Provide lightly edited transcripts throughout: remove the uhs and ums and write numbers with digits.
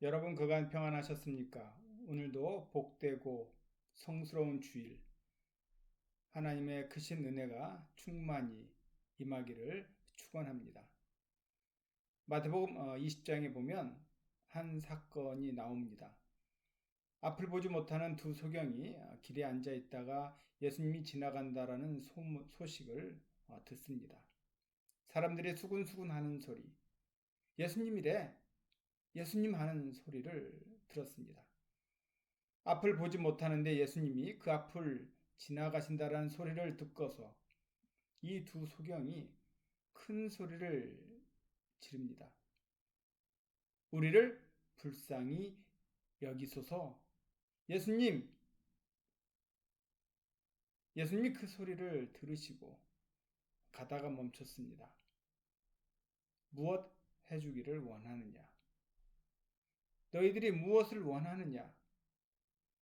여러분 그간 평안하셨습니까? 오늘도 복되고 성스러운 주일, 하나님의 크신 은혜가 충만히 임하기를 축원합니다. 마태복음 20장에 보면 한 사건이 나옵니다. 앞을 보지 못하는 두 소경이 길에 앉아 있다가 예수님이 지나간다라는 소식을 듣습니다. 사람들이 수군수군 하는 소리, 예수님이래, 예수님 하는 소리를 들었습니다. 앞을 보지 못하는데 예수님이 그 앞을 지나가신다라는 소리를 듣고서 이 두 소경이 큰 소리를 지릅니다. 우리를 불쌍히 여기소서. 예수님, 예수님이 그 소리를 들으시고 가다가 멈췄습니다. 무엇 해주기를 원하느냐? 너희들이 무엇을 원하느냐?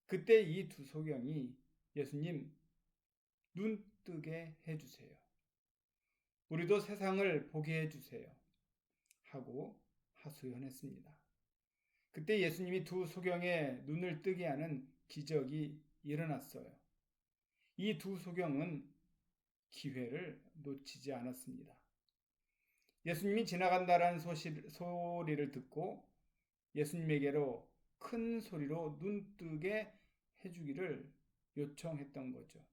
그때 이 두 소경이 예수님 눈 뜨게 해주세요. 우리도 세상을 보게 해주세요. 하고 하소연했습니다. 그때 예수님이 두 소경의 눈을 뜨게 하는 기적이 일어났어요. 이 두 소경은 기회를 놓치지 않았습니다. 예수님이 지나간다라는 소리를 듣고 예수님에게로 큰 소리로 눈 뜨게 해주기를 요청했던 거죠.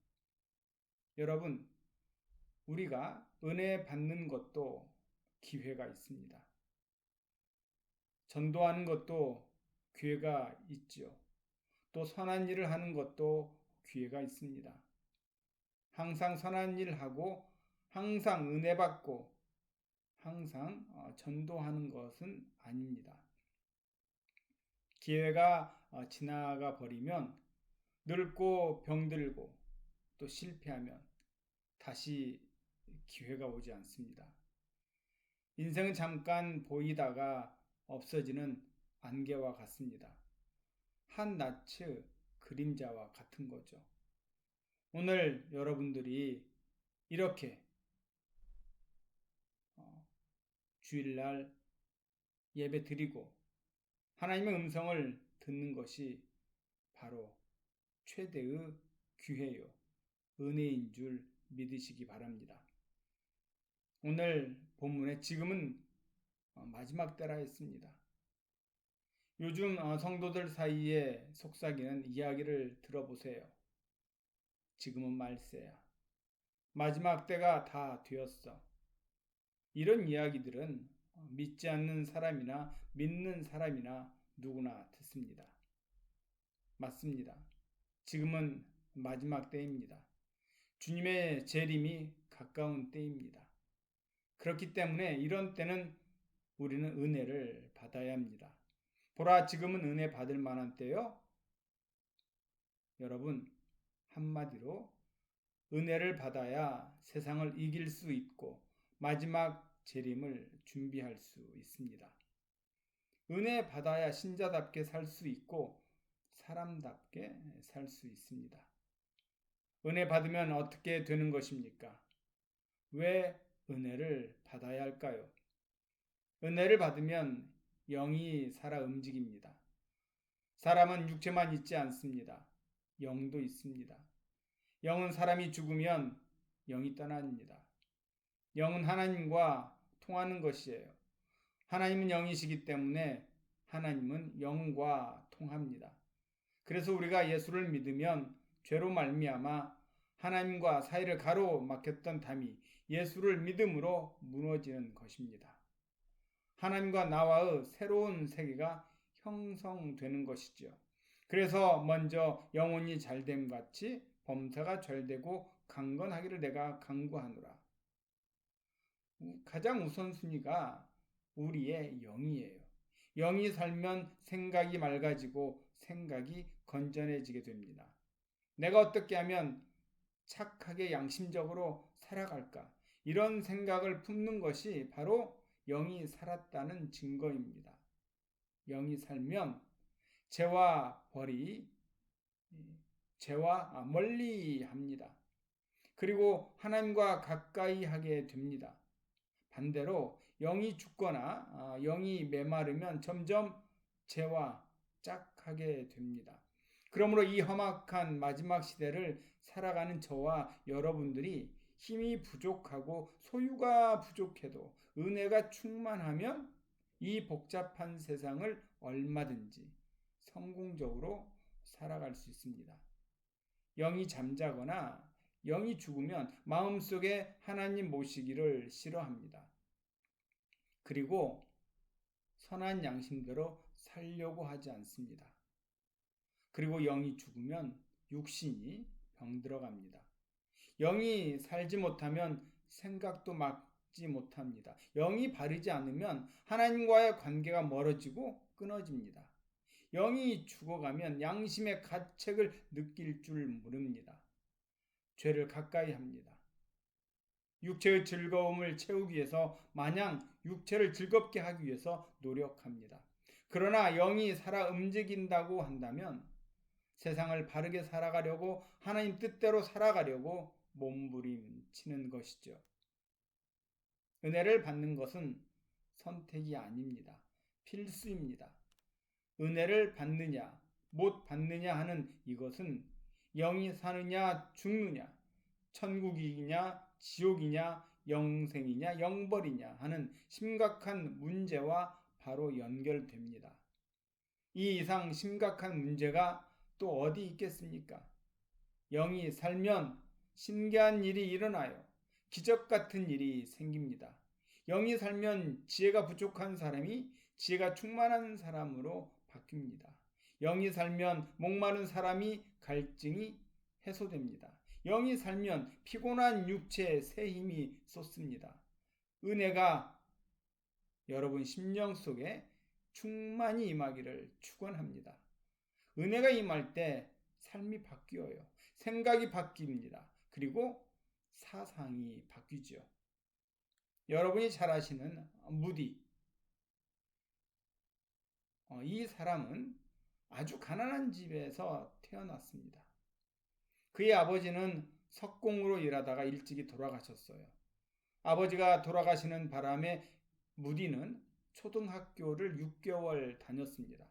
여러분, 우리가 은혜 받는 것도 기회가 있습니다. 전도하는 것도 기회가 있지요. 또 선한 일을 하는 것도 기회가 있습니다. 항상 선한 일을 하고 항상 은혜 받고 항상 전도하는 것은 아닙니다. 기회가 지나가 버리면 늙고 병들고 또 실패하면 다시 기회가 오지 않습니다. 인생은 잠깐 보이다가 없어지는 안개와 같습니다. 한 낯의 그림자와 같은 거죠. 오늘 여러분들이 이렇게 주일날 예배 드리고 하나님의 음성을 듣는 것이 바로 최대의 기회요, 은혜인 줄 믿으시기 바랍니다. 오늘 본문에 지금은 마지막 때라 했습니다. 요즘 성도들 사이에 속삭이는 이야기를 들어보세요. 지금은 말세야. 마지막 때가 다 되었어. 이런 이야기들은 믿지 않는 사람이나 믿는 사람이나 누구나 듣습니다. 맞습니다. 지금은 마지막 때입니다. 주님의 재림이 가까운 때입니다. 그렇기 때문에 이런 때는 우리는 은혜를 받아야 합니다. 보라, 지금은 은혜 받을 만한 때요. 여러분, 한마디로 은혜를 받아야 세상을 이길 수 있고 마지막 재림을 준비할 수 있습니다. 은혜 받아야 신자답게 살 수 있고 사람답게 살 수 있습니다. 은혜 받으면 어떻게 되는 것입니까? 왜 은혜를 받아야 할까요? 은혜를 받으면 영이 살아 움직입니다. 사람은 육체만 있지 않습니다. 영도 있습니다. 영은 사람이 죽으면 영이 떠납니다. 영은 하나님과 통하는 것이에요. 하나님은 영이시기 때문에 하나님은 영과 통합니다. 그래서 우리가 예수를 믿으면 죄로 말미암아 하나님과 사이를 가로막혔던 담이 예수를 믿음으로 무너지는 것입니다. 하나님과 나와의 새로운 세계가 형성되는 것이죠. 그래서 먼저 영혼이 잘됨 같이 범사가 잘되고 강건하기를 내가 간구하노라. 가장 우선순위가 우리의 영이에요. 영이 살면 생각이 맑아지고 생각이 건전해지게 됩니다. 내가 어떻게 하면 착하게 양심적으로 살아갈까? 이런 생각을 품는 것이 바로 영이 살았다는 증거입니다. 영이 살면 죄와 멀리 합니다. 그리고 하나님과 가까이 하게 됩니다. 반대로 영이 죽거나 영이 메마르면 점점 죄와 짝하게 됩니다. 그러므로 이 험악한 마지막 시대를 살아가는 저와 여러분들이 힘이 부족하고 소유가 부족해도 은혜가 충만하면 이 복잡한 세상을 얼마든지 성공적으로 살아갈 수 있습니다. 영이 잠자거나 영이 죽으면 마음속에 하나님 모시기를 싫어합니다. 그리고 선한 양심대로 살려고 하지 않습니다. 그리고 영이 죽으면 육신이 병들어갑니다. 영이 살지 못하면 생각도 막지 못합니다. 영이 바르지 않으면 하나님과의 관계가 멀어지고 끊어집니다. 영이 죽어가면 양심의 가책을 느낄 줄 모릅니다. 죄를 가까이 합니다. 육체의 즐거움을 채우기 위해서 마냥 육체를 즐겁게 하기 위해서 노력합니다. 그러나 영이 살아 움직인다고 한다면 세상을 바르게 살아가려고 하나님 뜻대로 살아가려고 몸부림치는 것이죠. 은혜를 받는 것은 선택이 아닙니다. 필수입니다. 은혜를 받느냐 못 받느냐 하는 이것은 영이 사느냐 죽느냐 천국이냐 지옥이냐 영생이냐 영벌이냐 하는 심각한 문제와 바로 연결됩니다. 이 이상 심각한 문제가 또 어디 있겠습니까? 영이 살면 신기한 일이 일어나요. 기적 같은 일이 생깁니다. 영이 살면 지혜가 부족한 사람이 지혜가 충만한 사람으로 바뀝니다. 영이 살면 목마른 사람이 갈증이 해소됩니다. 영이 살면 피곤한 육체에 새 힘이 솟습니다. 은혜가 여러분 심령 속에 충만히 임하기를 축원합니다. 은혜가 임할 때 삶이 바뀌어요. 생각이 바뀝니다. 그리고 사상이 바뀌죠. 여러분이 잘 아시는 무디. 이 사람은 아주 가난한 집에서 태어났습니다. 그의 아버지는 석공으로 일하다가 일찍이 돌아가셨어요. 아버지가 돌아가시는 바람에 무디는 초등학교를 6개월 다녔습니다.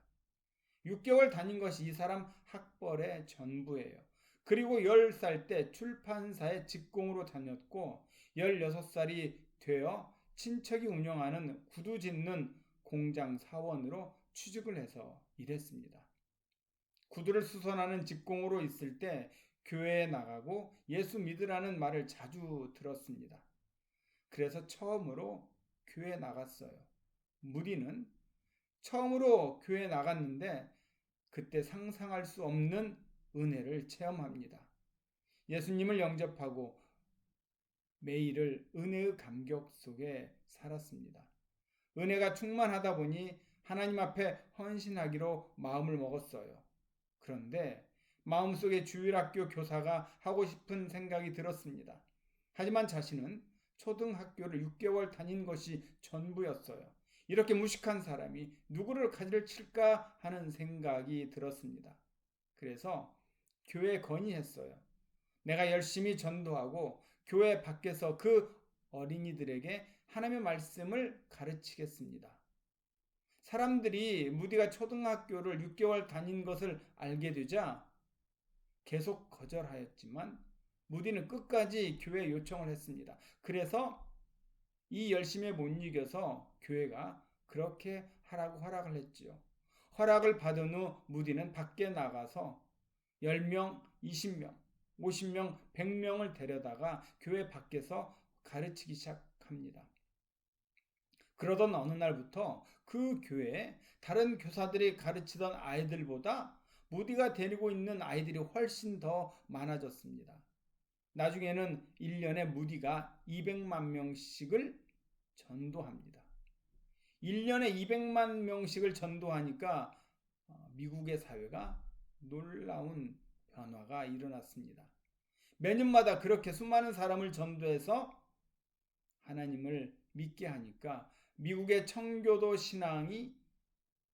6개월 다닌 것이 이 사람 학벌의 전부예요. 그리고 10살 때 출판사에 직공으로 다녔고 16살이 되어 친척이 운영하는 구두 짓는 공장 사원으로 취직을 해서 일했습니다. 구두를 수선하는 직공으로 있을 때 교회에 나가고 예수 믿으라는 말을 자주 들었습니다. 그래서 처음으로 교회에 나갔어요. 무디는 처음으로 교회에 나갔는데 그때 상상할 수 없는 은혜를 체험합니다. 예수님을 영접하고 매일을 은혜의 감격 속에 살았습니다. 은혜가 충만하다 보니 하나님 앞에 헌신하기로 마음을 먹었어요. 그런데 마음속에 주일학교 교사가 하고 싶은 생각이 들었습니다. 하지만 자신은 초등학교를 6개월 다닌 것이 전부였어요. 이렇게 무식한 사람이 누구를 가지를 칠까 하는 생각이 들었습니다. 그래서 교회에 건의했어요. 내가 열심히 전도하고 교회 밖에서 그 어린이들에게 하나님의 말씀을 가르치겠습니다. 사람들이 무디가 초등학교를 6개월 다닌 것을 알게 되자 계속 거절하였지만 무디는 끝까지 교회 요청을 했습니다. 그래서 이 열심에 못 이겨서 교회가 그렇게 하라고 허락을 했지요. 허락을 받은 후 무디는 밖에 나가서 10명, 20명, 50명, 100명을 데려다가 교회 밖에서 가르치기 시작합니다. 그러던 어느 날부터 그 교회에 다른 교사들이 가르치던 아이들보다 무디가 데리고 있는 아이들이 훨씬 더 많아졌습니다. 나중에는 1년에 무디가 200만 명씩을 전도합니다. 1년에 200만 명씩을 전도하니까 미국의 사회가 놀라운 변화가 일어났습니다. 매년마다 그렇게 수많은 사람을 전도해서 하나님을 믿게 하니까 미국의 청교도 신앙이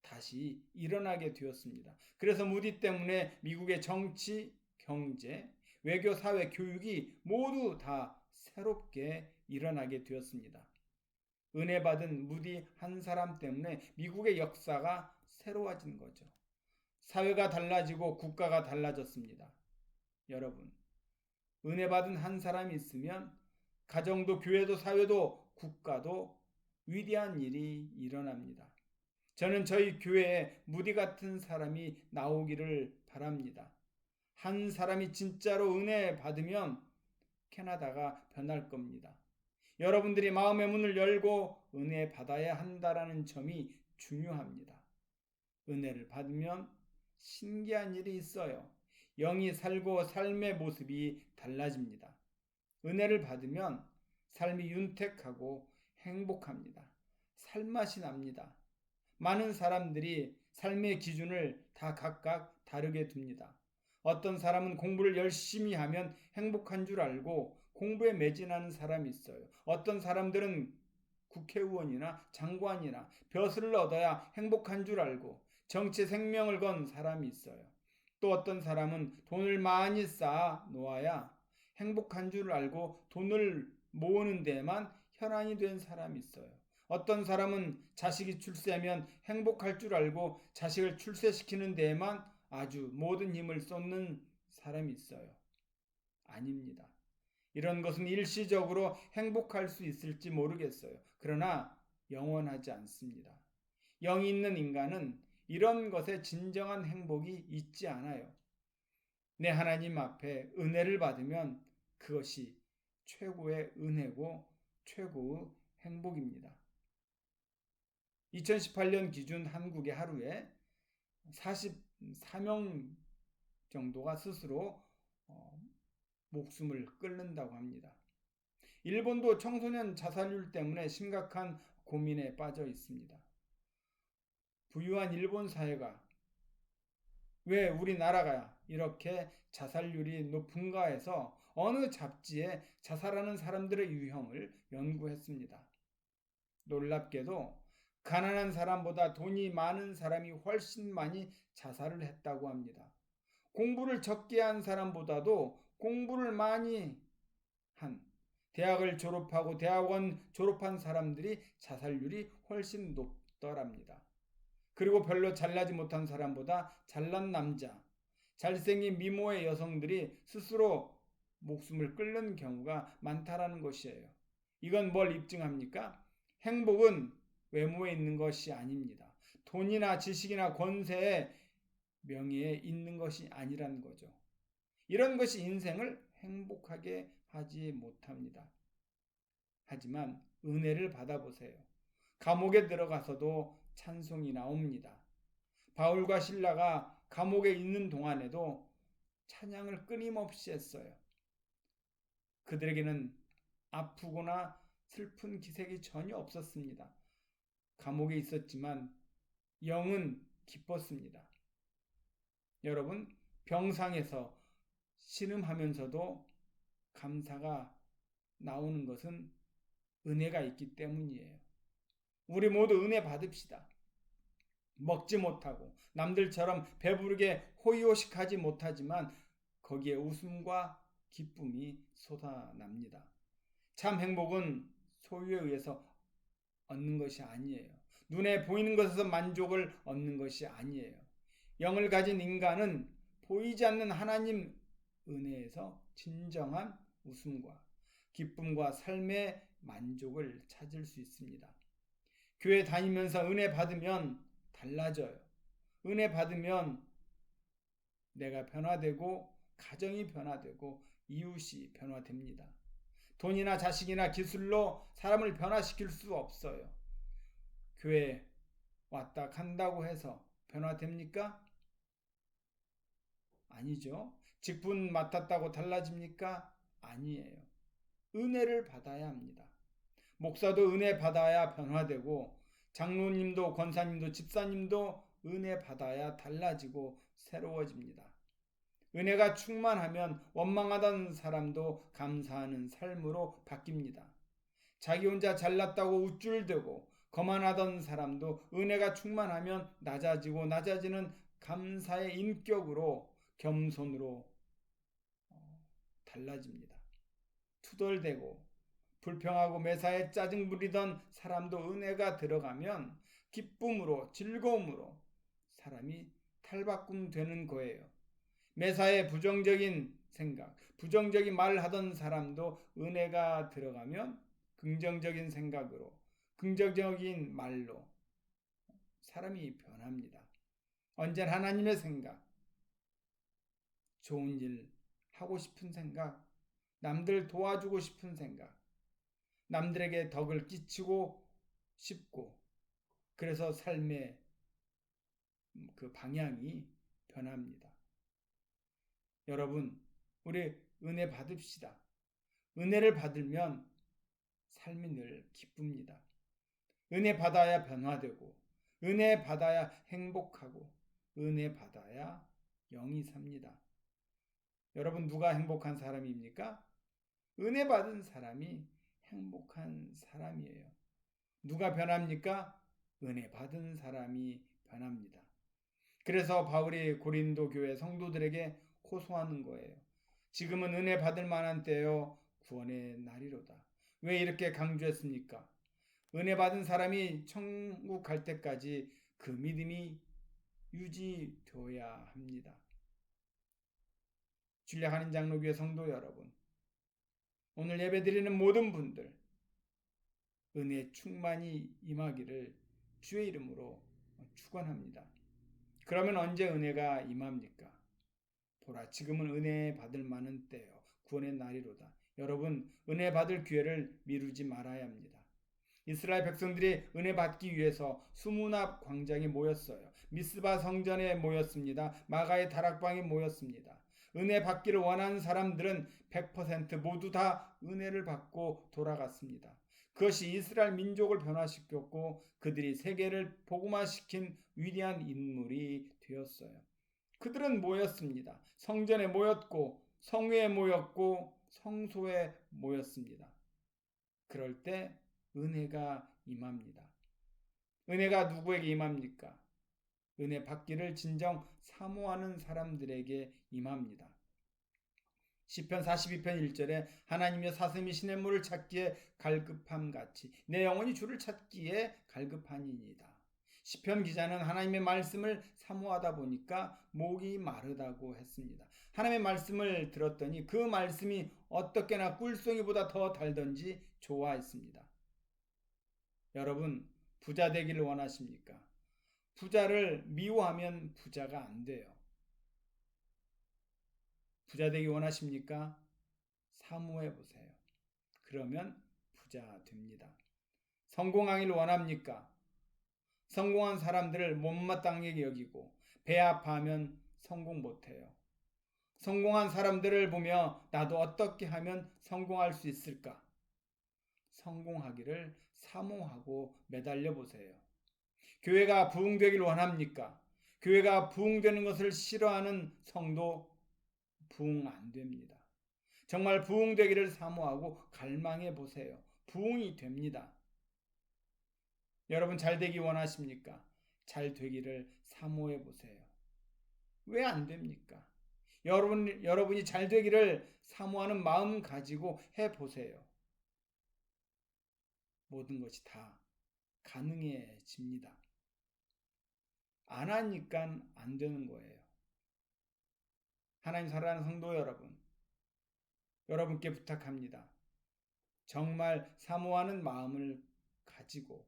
다시 일어나게 되었습니다. 그래서 무디 때문에 미국의 정치, 경제, 외교, 사회, 교육이 모두 다 새롭게 일어나게 되었습니다. 은혜 받은 무디 한 사람 때문에 미국의 역사가 새로워진 거죠. 사회가 달라지고 국가가 달라졌습니다. 여러분, 은혜 받은 한 사람이 있으면 가정도 교회도 사회도 국가도 위대한 일이 일어납니다. 저는 저희 교회에 무디 같은 사람이 나오기를 바랍니다. 한 사람이 진짜로 은혜 받으면 캐나다가 변할 겁니다. 여러분들이 마음의 문을 열고 은혜 받아야 한다라는 점이 중요합니다. 은혜를 받으면 신기한 일이 있어요. 영이 살고 삶의 모습이 달라집니다. 은혜를 받으면 삶이 윤택하고 행복합니다. 살맛이 납니다. 많은 사람들이 삶의 기준을 다 각각 다르게 둡니다. 어떤 사람은 공부를 열심히 하면 행복한 줄 알고 공부에 매진하는 사람이 있어요. 어떤 사람들은 국회의원이나 장관이나 벼슬을 얻어야 행복한 줄 알고 정치 생명을 건 사람이 있어요. 또 어떤 사람은 돈을 많이 쌓아 놓아야 행복한 줄 알고 돈을 모으는 데에만 혈안이 된 사람이 있어요. 어떤 사람은 자식이 출세하면 행복할 줄 알고 자식을 출세시키는 데에만 아주 모든 힘을 쏟는 사람이 있어요. 아닙니다. 이런 것은 일시적으로 행복할 수 있을지 모르겠어요. 그러나 영원하지 않습니다. 영이 있는 인간은 이런 것에 진정한 행복이 있지 않아요. 내 하나님 앞에 은혜를 받으면 그것이 최고의 은혜고 최고의 행복입니다. 2018년 기준 한국의 하루에 44명 정도가 스스로 목숨을 끊는다고 합니다. 일본도 청소년 자살률 때문에 심각한 고민에 빠져 있습니다. 부유한 일본 사회가 왜 우리나라가 이렇게 자살률이 높은가 해서 어느 잡지에 자살하는 사람들의 유형을 연구했습니다. 놀랍게도 가난한 사람보다 돈이 많은 사람이 훨씬 많이 자살을 했다고 합니다. 공부를 적게 한 사람보다도 공부를 많이 한 대학을 졸업하고 대학원 졸업한 사람들이 자살률이 훨씬 높더랍니다. 그리고 별로 잘나지 못한 사람보다 잘난 남자, 잘생긴 미모의 여성들이 스스로 목숨을 끊는 경우가 많다라는 것이에요. 이건 뭘 입증합니까? 행복은 외모에 있는 것이 아닙니다. 돈이나 지식이나 권세에 명예에 있는 것이 아니라는 거죠. 이런 것이 인생을 행복하게 하지 못합니다. 하지만 은혜를 받아보세요. 감옥에 들어가서도 찬송이 나옵니다. 바울과 신라가 감옥에 있는 동안에도 찬양을 끊임없이 했어요. 그들에게는 아프거나 슬픈 기색이 전혀 없었습니다. 감옥에 있었지만 영은 기뻤습니다. 여러분, 병상에서 신음하면서도 감사가 나오는 것은 은혜가 있기 때문이에요. 우리 모두 은혜 받읍시다. 먹지 못하고 남들처럼 배부르게 호의호식하지 못하지만 거기에 웃음과 기쁨이 솟아납니다. 참 행복은 소유에 의해서 얻는 것이 아니에요. 눈에 보이는 것에서 만족을 얻는 것이 아니에요. 영을 가진 인간은 보이지 않는 하나님 은혜에서 진정한 웃음과 기쁨과 삶의 만족을 찾을 수 있습니다. 교회 다니면서 은혜 받으면 달라져요. 은혜 받으면 내가 변화되고 가정이 변화되고 이웃이 변화됩니다. 돈이나 자식이나 기술로 사람을 변화시킬 수 없어요. 교회 왔다 간다고 해서 변화됩니까? 아니죠. 직분 맡았다고 달라집니까? 아니에요. 은혜를 받아야 합니다. 목사도 은혜 받아야 변화되고 장로님도 권사님도 집사님도 은혜 받아야 달라지고 새로워집니다. 은혜가 충만하면 원망하던 사람도 감사하는 삶으로 바뀝니다. 자기 혼자 잘났다고 우쭐대고 거만하던 사람도 은혜가 충만하면 낮아지고 낮아지는 감사의 인격으로 겸손으로 달라집니다. 투덜대고 불평하고 매사에 짜증 부리던 사람도 은혜가 들어가면 기쁨으로 즐거움으로 사람이 탈바꿈되는 거예요. 매사에 부정적인 생각, 부정적인 말을 하던 사람도 은혜가 들어가면 긍정적인 생각으로, 긍정적인 말로 사람이 변합니다. 언제나 하나님의 생각, 좋은 일 하고 싶은 생각, 남들 도와주고 싶은 생각, 남들에게 덕을 끼치고 싶고, 그래서 삶의 그 방향이 변합니다. 여러분, 우리 은혜 받읍시다. 은혜를 받으면 삶이 늘 기쁩니다. 은혜 받아야 변화되고, 은혜 받아야 행복하고, 은혜 받아야 영이 삽니다. 여러분, 누가 행복한 사람입니까? 은혜 받은 사람이 행복한 사람이에요. 누가 변합니까? 은혜 받은 사람이 변합니다. 그래서 바울이 고린도 교회 성도들에게 호소하는 거예요. 지금은 은혜 받을 만한 때요, 구원의 날이로다. 왜 이렇게 강조했습니까? 은혜 받은 사람이 천국 갈 때까지 그 믿음이 유지되어야 합니다. 진리하는 장로교회 성도 여러분, 오늘 예배드리는 모든 분들 은혜 충만히 임하기를 주의 이름으로 축원합니다. 그러면 언제 은혜가 임합니까? 보라, 지금은 은혜 받을 만한 때요, 구원의 날이로다. 여러분, 은혜 받을 기회를 미루지 말아야 합니다. 이스라엘 백성들이 은혜 받기 위해서 수문 앞 광장에 모였어요. 미스바 성전에 모였습니다. 마가의 다락방에 모였습니다. 은혜 받기를 원하는 사람들은 100% 모두 다 은혜를 받고 돌아갔습니다. 그것이 이스라엘 민족을 변화시켰고 그들이 세계를 복음화시킨 위대한 인물이 되었어요. 그들은 모였습니다. 성전에 모였고 성회에 모였고 성소에 모였습니다. 그럴 때 은혜가 임합니다. 은혜가 누구에게 임합니까? 은혜 받기를 진정 사모하는 사람들에게 임합니다. 시편 42편 1절에 하나님의 사슴이 시냇물을 찾기에 갈급함 같이 내 영혼이 주를 찾기에 갈급하니이다. 시편 기자는 하나님의 말씀을 사모하다 보니까 목이 마르다고 했습니다. 하나님의 말씀을 들었더니 그 말씀이 어떻게나 꿀송이보다 더 달던지 좋아했습니다. 여러분, 부자 되기를 원하십니까? 부자를 미워하면 부자가 안 돼요. 부자 되기 원하십니까? 사모해 보세요. 그러면 부자 됩니다. 성공하기를 원합니까? 성공한 사람들을 못마땅하게 여기고 배 아파하면 성공 못해요. 성공한 사람들을 보며 나도 어떻게 하면 성공할 수 있을까? 성공하기를 사모하고 매달려 보세요. 교회가 부흥되기를 원합니까? 교회가 부흥되는 것을 싫어하는 성도 부흥 안 됩니다. 정말 부흥되기를 사모하고 갈망해 보세요. 부흥이 됩니다. 여러분 잘 되기 원하십니까? 잘 되기를 사모해 보세요. 왜 안 됩니까? 여러분이 잘 되기를 사모하는 마음 가지고 해 보세요. 모든 것이 다 가능해집니다. 안 하니까 안 되는 거예요. 하나님 사랑하는 성도 여러분, 여러분께 부탁합니다. 정말 사모하는 마음을 가지고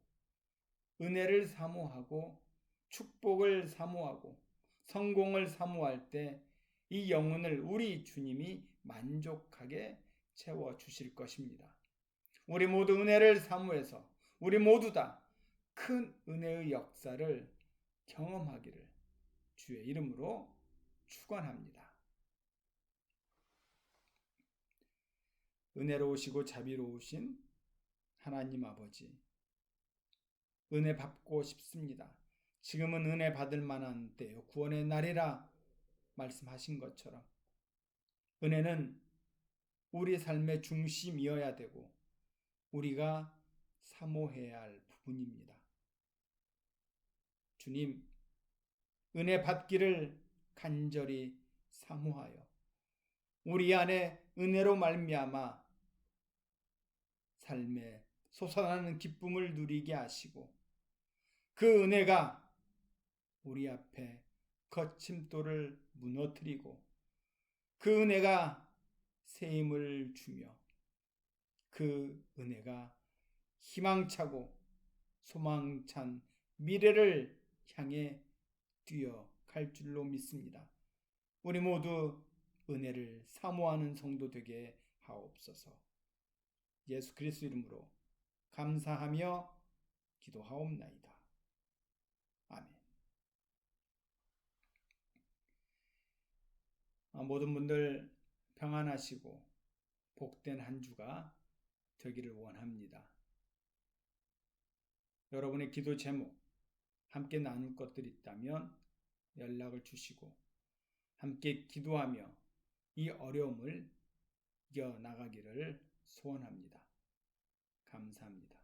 은혜를 사모하고 축복을 사모하고 성공을 사모할 때 이 영혼을 우리 주님이 만족하게 채워주실 것입니다. 우리 모두 은혜를 사모해서 우리 모두 다 큰 은혜의 역사를 경험하기를 주의 이름으로 축원합니다. 은혜로우시고 자비로우신 하나님 아버지, 은혜 받고 싶습니다. 지금은 은혜 받을 만한 때요, 구원의 날이라 말씀하신 것처럼 은혜는 우리 삶의 중심이어야 되고 우리가 사모해야 할 부분입니다. 주님, 은혜 받기를 간절히 사모하여 우리 안에 은혜로 말미암아 삶에 솟아나는 기쁨을 누리게 하시고 그 은혜가 우리 앞에 거침돌을 무너뜨리고 그 은혜가 새 힘을 주며 그 은혜가 희망차고 소망찬 미래를 향해 뛰어갈 줄로 믿습니다. 우리 모두 은혜를 사모하는 성도 되게 하옵소서. 예수 그리스도 이름으로 감사하며 기도하옵나이다. 아멘. 모든 분들 평안하시고 복된 한 주가 되기를 원합니다. 여러분의 기도 제목, 함께 나눌 것들이 있다면 연락을 주시고 함께 기도하며 이 어려움을 이겨나가기를 소원합니다. 감사합니다.